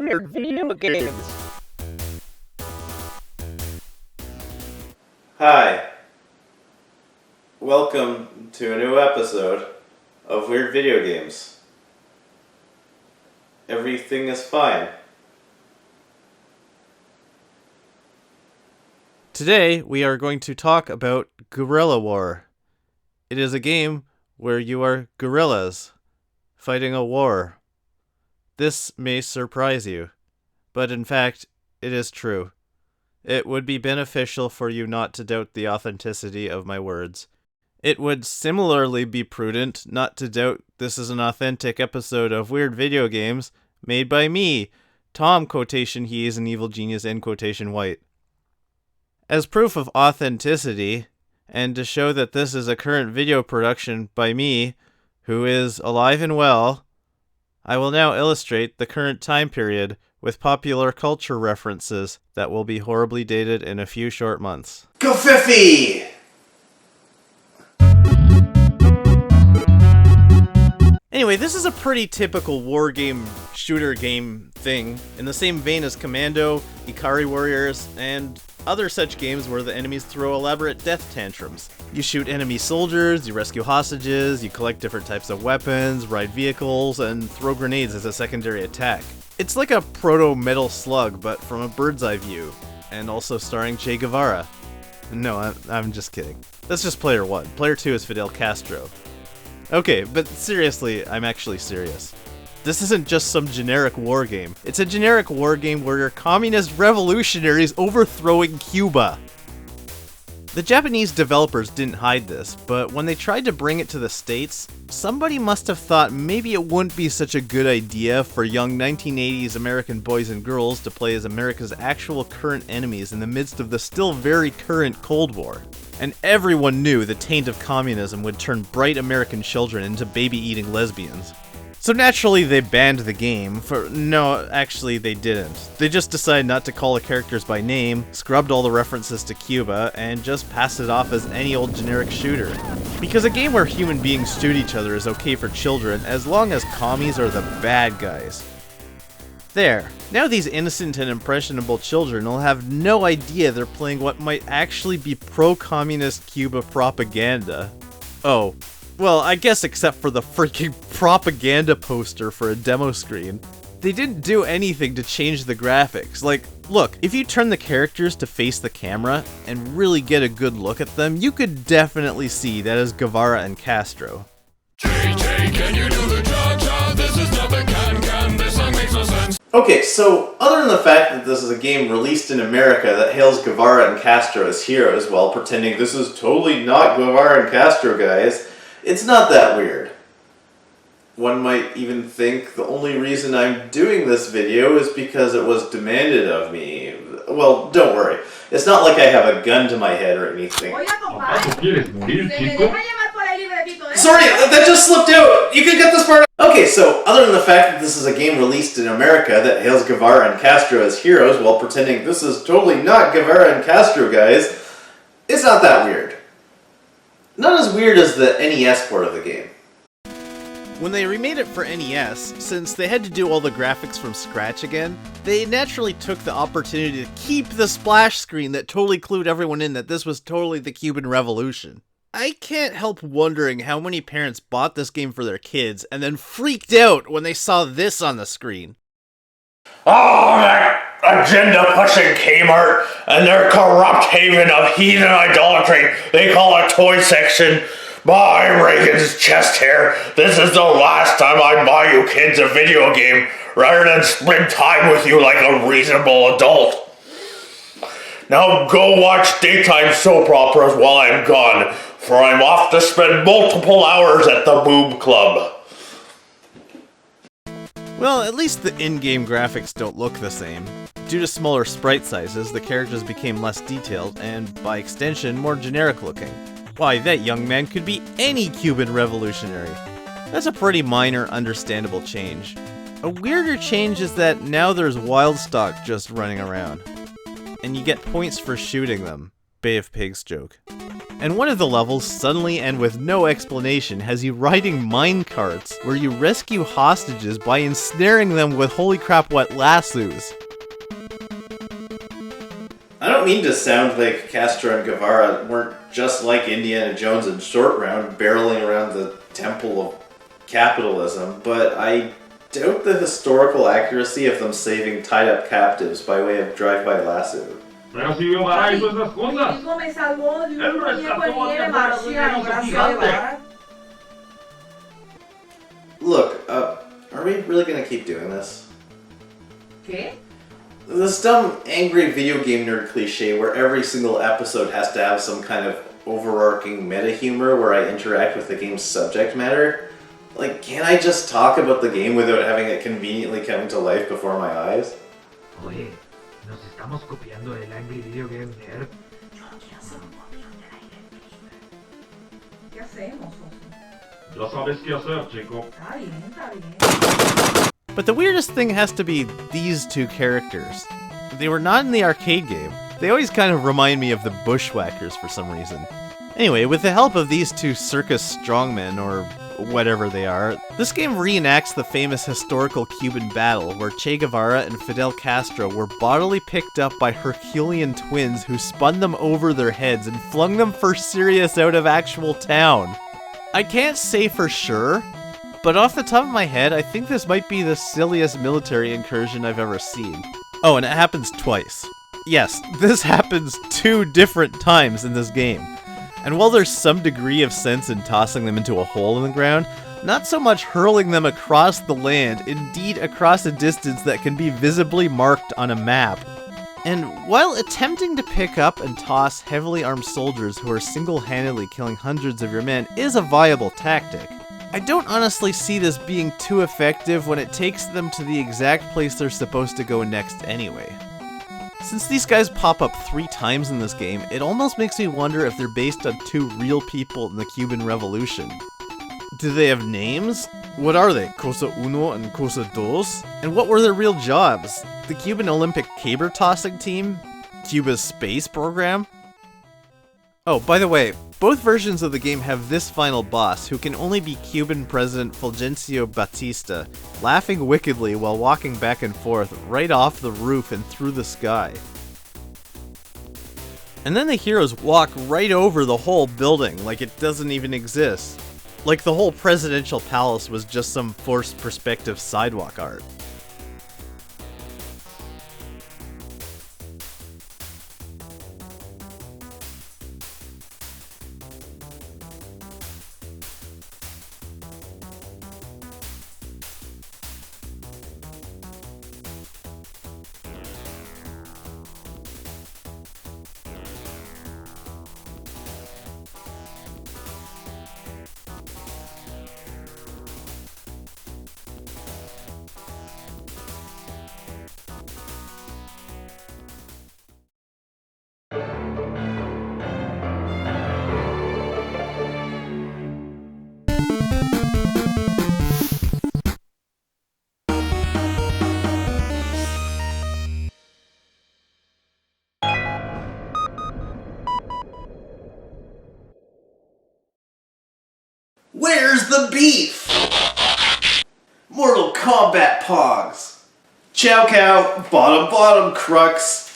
Weird Video Games. Hi. Welcome to a new episode of Weird Video Games. Everything is fine. Today, we are going to talk about Guerrilla War. It is a game where you are guerrillas fighting a war. This may surprise you, but in fact, it is true. It would be beneficial for you not to doubt the authenticity of my words. It would similarly be prudent not to doubt this is an authentic episode of Weird Video Games made by me, Tom quotation he is an evil genius end quotation white. As proof of authenticity, and to show that this is a current video production by me, who is alive and well, I will now illustrate the current time period with popular culture references that will be horribly dated in a few short months. Go Fiffy! Anyway, this is a pretty typical war game, shooter game thing, in the same vein as Commando, Ikari Warriors, and other such games where the enemies throw elaborate death tantrums. You shoot enemy soldiers, you rescue hostages, you collect different types of weapons, ride vehicles, and throw grenades as a secondary attack. It's like a proto-Metal Slug, but from a bird's eye view, and also starring Che Guevara. No, I'm just kidding. That's just player 1. Player 2 is Fidel Castro. Okay, but seriously, I'm actually serious. This isn't just some generic war game. It's a generic war game where you're communist revolutionaries overthrowing Cuba. The Japanese developers didn't hide this, but when they tried to bring it to the States, somebody must have thought maybe it wouldn't be such a good idea for young 1980s American boys and girls to play as America's actual current enemies in the midst of the still very current Cold War. And everyone knew the taint of communism would turn bright American children into baby-eating lesbians. So naturally they banned the game no, actually they didn't. They just decided not to call the characters by name, scrubbed all the references to Cuba, and just passed it off as any old generic shooter. Because a game where human beings shoot each other is okay for children as long as commies are the bad guys. There. Now these innocent and impressionable children will have no idea they're playing what might actually be pro-communist Cuba propaganda. Oh. Well, I guess except for the freaking propaganda poster for a demo screen. They didn't do anything to change the graphics. Like, look, if you turn the characters to face the camera and really get a good look at them, you could definitely see that is Guevara and Castro. JJ, can you do the cha-cha? This is not the can-can, this song makes no sense. Okay, so other than the fact that this is a game released in America that hails Guevara and Castro as heroes while pretending this is totally not Guevara and Castro, guys, it's not that weird. One might even think the only reason I'm doing this video is because it was demanded of me. Well, don't worry. It's not like I have a gun to my head or anything. Sorry, that just slipped out. You can get this part. Okay, so other than the fact that this is a game released in America that hails Guevara and Castro as heroes while pretending this is totally not Guevara and Castro, guys, it's not that weird. Not as weird as the NES part of the game. When they remade it for NES, since they had to do all the graphics from scratch again, they naturally took the opportunity to keep the splash screen that totally clued everyone in that this was totally the Cuban Revolution. I can't help wondering how many parents bought this game for their kids and then freaked out when they saw this on the screen. Oh, that agenda-pushing Kmart and their corrupt haven of heathen idolatry they call a toy section. By Reagan's chest hair, this is the last time I'd buy you kids a video game rather than spend time with you like a reasonable adult. Now go watch daytime soap operas while I'm gone, for I'm off to spend multiple hours at the boob club. Well, at least the in-game graphics don't look the same. Due to smaller sprite sizes, the characters became less detailed and, by extension, more generic looking. Why, that young man could be any Cuban revolutionary. That's a pretty minor, understandable change. A weirder change is that now there's wild stock just running around, and you get points for shooting them. Bay of Pigs joke. And one of the levels, suddenly and with no explanation, has you riding mine carts where you rescue hostages by ensnaring them with holy crap what lassos. I don't mean to sound like Castro and Guevara weren't just like Indiana Jones and Short Round barreling around the temple of capitalism, but I doubt the historical accuracy of them saving tied-up captives by way of drive-by lasso. Pero si Guevara hizo esas cosas. Hijo me salvó de Él un muñeco rescató a nieve Guevara de un marciano, erizo gracias a gigante. Guevara. Look, are we really gonna keep doing this? ¿Qué? This dumb, angry video game nerd cliche where every single episode has to have some kind of overarching meta-humor where I interact with the game's subject matter. Like, can't I just talk about the game without having it conveniently come to life before my eyes? Oye, nos estamos copiando el Angry Video Game Nerd. ¿Qué hacemos, Oso? Ya sabes qué hacer, chico. Está bien, está bien. But the weirdest thing has to be these two characters. They were not in the arcade game. They always kind of remind me of the Bushwhackers for some reason. Anyway, with the help of these two circus strongmen, or whatever they are, this game reenacts the famous historical Cuban battle where Che Guevara and Fidel Castro were bodily picked up by Herculean twins who spun them over their heads and flung them for serious out of actual town. I can't say for sure, but off the top of my head, I think this might be the silliest military incursion I've ever seen. Oh, and it happens twice. Yes, this happens 2 different times in this game. And while there's some degree of sense in tossing them into a hole in the ground, not so much hurling them across the land, indeed across a distance that can be visibly marked on a map. And while attempting to pick up and toss heavily armed soldiers who are single-handedly killing hundreds of your men is a viable tactic, I don't honestly see this being too effective when it takes them to the exact place they're supposed to go next anyway. Since these guys pop up 3 times in this game, it almost makes me wonder if they're based on 2 real people in the Cuban Revolution. Do they have names? What are they? Cosa Uno and Cosa Dos? And what were their real jobs? The Cuban Olympic caber tossing team? Cuba's space program? Oh, by the way, both versions of the game have this final boss, who can only be Cuban President Fulgencio Batista, laughing wickedly while walking back and forth right off the roof and through the sky. And then the heroes walk right over the whole building like it doesn't even exist. Like the whole presidential palace was just some forced perspective sidewalk art. Where's the beef? Mortal Kombat Pogs. Chow cow, bottom bottom crux.